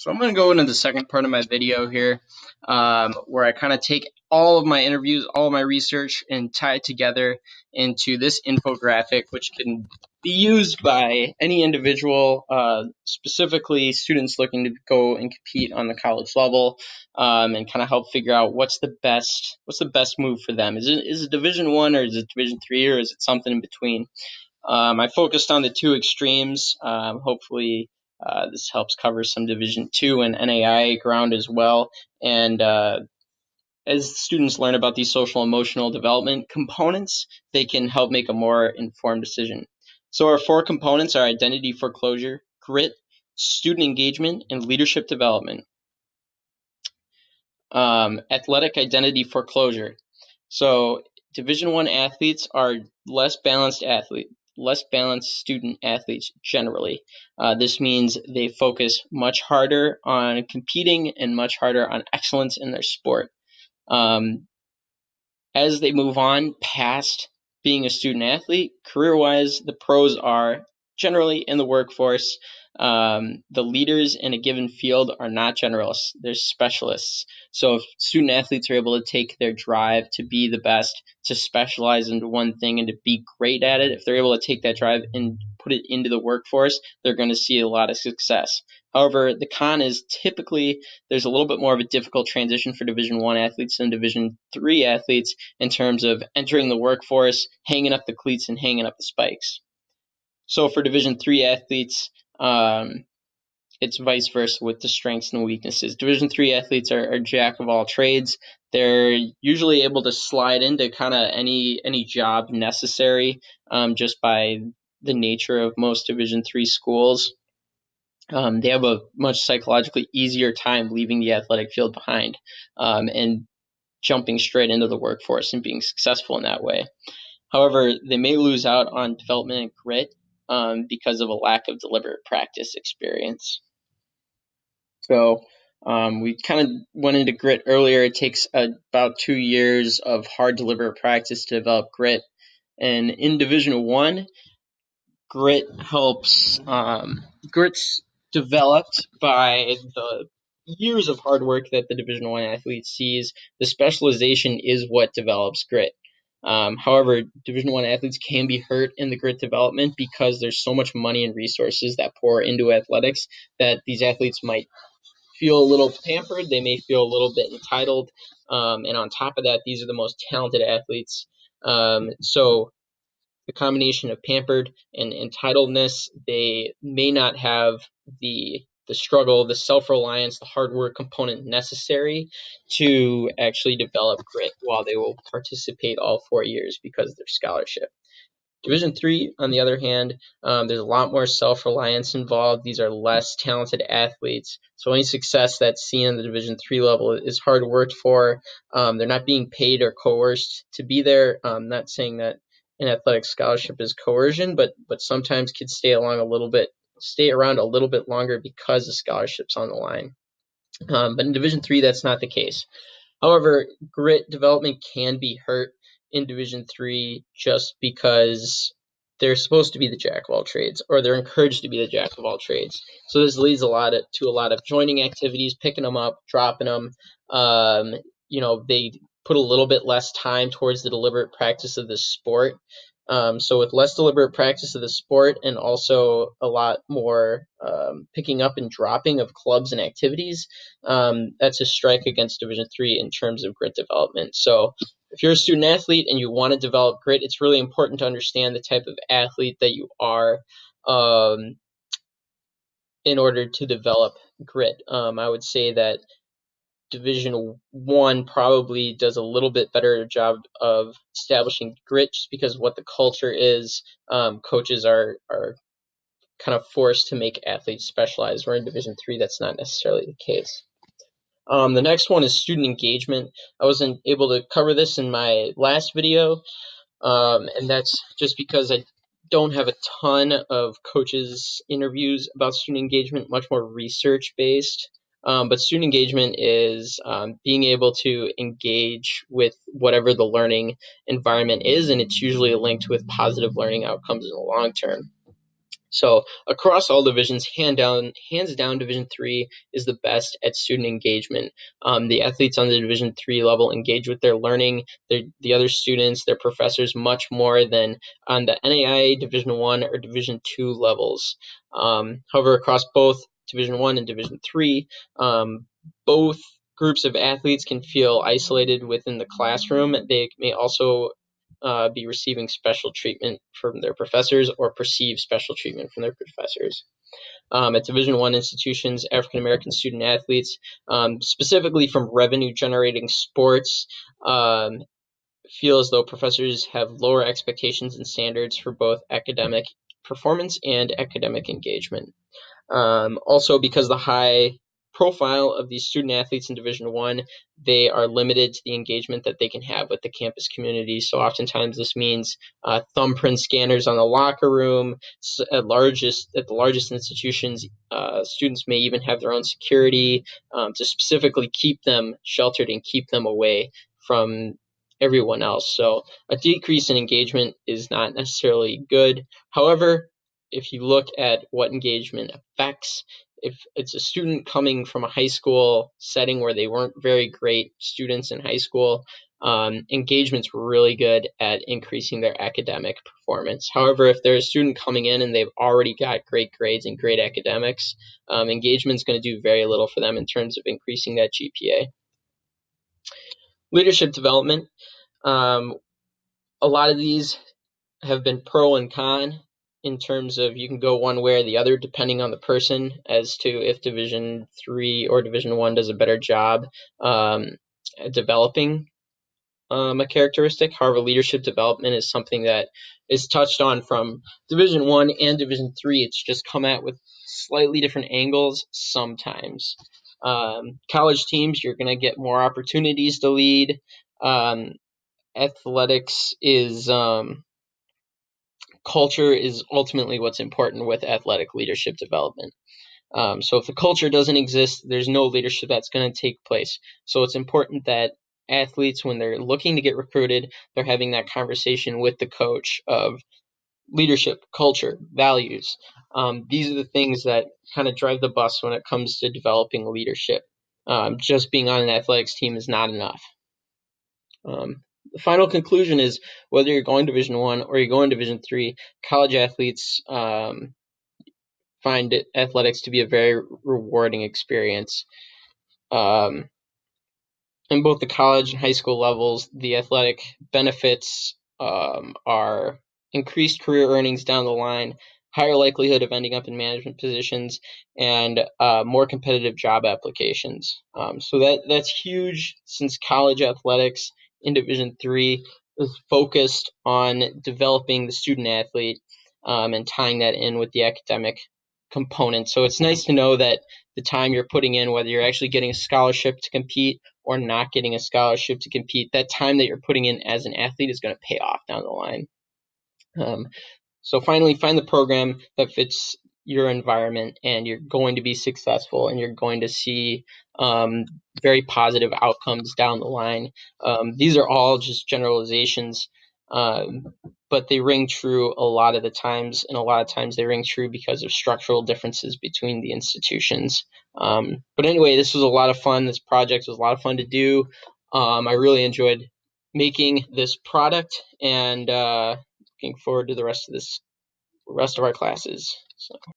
So I'm going to go into the second part of my video here, where I kind of take all of my interviews, all of my research, and tie it together into this infographic, which can be used by any individual, specifically students looking to go and compete on the college level, and kind of help figure out what's the best move for them. Is it Division I, or is it Division III, or is it something in between? I focused on the two extremes. Hopefully, this helps cover some Division II and NAIA ground as well. And as students learn about these social emotional development components, they can help make a more informed decision. So our four components are identity foreclosure, grit, student engagement, and leadership development. Athletic identity foreclosure. So Division I athletes are less balanced student athletes generally. This means they focus much harder on competing and much harder on excellence in their sport. As they move on past being a student athlete, career-wise, the pros are generally in the workforce. The leaders in a given field are not generalists, they're specialists. So if student athletes are able to take their drive to be the best, to specialize into one thing and to be great at it, if they're able to take that drive and put it into the workforce, they're going to see a lot of success. However, the con is typically there's a little bit more of a difficult transition for Division I athletes than Division III athletes in terms of entering the workforce, hanging up the cleats, and hanging up the spikes. So for Division III athletes, it's vice versa with the strengths and weaknesses. Division III athletes are jack of all trades. They're usually able to slide into kind of any job necessary, just by the nature of most Division III schools. They have a much psychologically easier time leaving the athletic field behind, and jumping straight into the workforce and being successful in that way. However, they may lose out on development and grit because of a lack of deliberate practice experience. So we kind of went into grit earlier. It takes about 2 years of hard deliberate practice to develop grit. And in Division I, grit's developed by the years of hard work that the Division I athlete sees. The specialization is what develops grit. However, Division I athletes can be hurt in the grit development because there's so much money and resources that pour into athletics that these athletes might feel a little pampered. They may feel a little bit entitled. And on top of that, these are the most talented athletes. So the combination of pampered and entitledness, they may not have the struggle, the self-reliance, the hard work component necessary to actually develop grit while they will participate all 4 years because of their scholarship. Division III, on the other hand, there's a lot more self-reliance involved. These are less talented athletes. So any success that's seen in the Division III level is hard worked for. They're not being paid or coerced to be there. I'm not saying that an athletic scholarship is coercion, but sometimes kids stay around a little bit longer because the scholarship's on the line. But in Division III, that's not the case. However, grit development can be hurt in Division III just because they're supposed to be the jack of all trades, or they're encouraged to be the jack of all trades. So this leads to a lot of joining activities, picking them up, dropping them. They put a little bit less time towards the deliberate practice of the sport. So with less deliberate practice of the sport and also a lot more picking up and dropping of clubs and activities, that's a strike against Division III in terms of grit development. So if you're a student athlete and you want to develop grit, it's really important to understand the type of athlete that you are in order to develop grit. I would say that Division I probably does a little bit better job of establishing grit just because of what the culture is. Coaches are kind of forced to make athletes specialize, where in Division III that's not necessarily the case. The next one is student engagement. I wasn't able to cover this in my last video, and that's just because I don't have a ton of coaches' interviews about student engagement, much more research-based. But student engagement is being able to engage with whatever the learning environment is, and it's usually linked with positive learning outcomes in the long term. So across all divisions, hands down, Division III is the best at student engagement. The athletes on the Division III level engage with their learning, the other students, their professors, much more than on the NAIA Division I or Division II levels. However, across both Division I and Division III, both groups of athletes can feel isolated within the classroom. They may also be receiving special treatment from their professors or perceive special treatment from their professors. At Division I institutions, African American student athletes, specifically from revenue generating sports, feel as though professors have lower expectations and standards for both academic performance and academic engagement. Also, because the high profile of these student athletes in Division I, they are limited to the engagement that they can have with the campus community. So oftentimes this means thumbprint scanners on the locker room. At the largest institutions, students may even have their own security to specifically keep them sheltered and keep them away from everyone else. So a decrease in engagement is not necessarily good. However, if you look at what engagement affects, if it's a student coming from a high school setting where they weren't very great students in high school, engagement's really good at increasing their academic performance. However, if they're a student coming in and they've already got great grades and great academics, engagement's going to do very little for them in terms of increasing that GPA. Leadership development. A lot of these have been pro and con in terms of you can go one way or the other depending on the person as to if Division III or Division I does a better job at developing a characteristic. However, leadership development is something that is touched on from Division I and Division III. It's just come at with slightly different angles sometimes. College teams, you're going to get more opportunities to lead. Athletics is culture is ultimately what's important with athletic leadership development. So if the culture doesn't exist, there's no leadership that's going to take place. So it's important that athletes, when they're looking to get recruited, they're having that conversation with the coach of leadership, culture, values. These are the things that kind of drive the bus when it comes to developing leadership. Just being on an athletics team is not enough. The final conclusion is whether you're going Division I or you're going Division III, college athletes find athletics to be a very rewarding experience. In both the college and high school levels, the athletic benefits are increased career earnings down the line, higher likelihood of ending up in management positions, and more competitive job applications. So that's huge, since college athletics in Division III is focused on developing the student athlete and tying that in with the academic component. So it's nice to know that the time you're putting in, whether you're actually getting a scholarship to compete or not getting a scholarship to compete, that time that you're putting in as an athlete is going to pay off down the line. So finally, find the program that fits your environment, and you're going to be successful, and you're going to see very positive outcomes down the line. These are all just generalizations, but they ring true a lot of the times, and a lot of times they ring true because of structural differences between the institutions. But anyway, this was a lot of fun. This project was a lot of fun to do. I really enjoyed making this product, and looking forward to the rest of our classes. So.